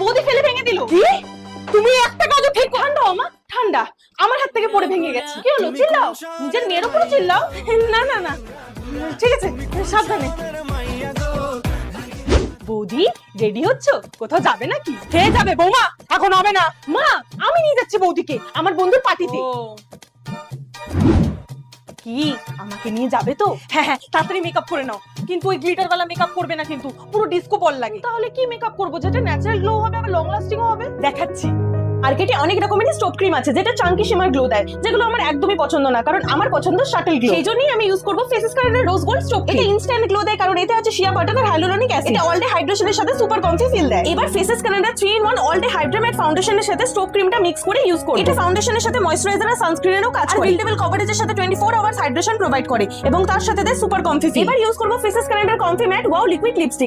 বৌদি ফেলে ভেঙে দিল। কি? তুমি একটা কাজও ঠিক ঠান্ডা মা, ঠান্ডা আমার হাত থেকে পড়ে ভেঙে গেছে। কি হলো, চিল্লাও, নিজের মেয়ের উপরে চিল্লাও। না না না, ঠিক আছে, সাবধানে। বৌদি রেডি হচ্ছ, কোথাও যাবে নাকি? কে যাবে বৌমা, এখন হবে না। মা আমি নিয়ে যাচ্ছি বৌদিকে আমার বন্ধুর পার্টিতে। কি আমাকে নিয়ে যাবে তো? হ্যাঁ হ্যাঁ, তাড়াতাড়ি মেকআপ করে নাও, কিন্তু ওই গ্লিটার वाला মেকআপ করবে না, কিন্তু পুরো ডিস্কো বল লাগে। তাহলে কি মেকআপ করব যেটা ন্যাচারাল গ্লো হবে আর লং লাস্টিংও হবে? দেখাচ্ছি। মার্কেটে অনেক রকমের স্টোভ ক্রিম আছে যেটা চাঙ্কি শিমার গ্লো দেয়, যেগুলো আমার একদমই পছন্দ না, কারণ আমার পছন্দ শাটল গ্লো। সেইজন্যই আমি ইউজ করব ফেসেস কারেন্টের রোজ গোল্ড স্টোভ। এটা ইনস্ট্যান্ট গ্লো দেয় কারণ এতে আছে শিয়া বাটার আর হাইলুরোনিক অ্যাসিড। এটা অল ডে হাইড্রেশনের সাথে সুপার কমফি ফিল দেয়। এবার ফেসেস কারেন্টের 3-in-1 অল ডে হাইড্রামেট ফাউন্ডেশনের সাথে স্টোভ ক্রিমটা মিক্স করে ইউজ করব। এটা ফাউন্ডেশনের সাথে ময়েশ্চারাইজার আর সানস্ক্রিনেরও কাজ করে। বিল্ডেবল কভারেজের সাথে 24 আওয়ার্স হাইড্রেশন প্রোভাইড করে এবং তার সাথে দেয় সুপার কমফি ফিল। এবার ইউজ করব ফেসেস কারেন্টের comfy matte wow liquid lipstick.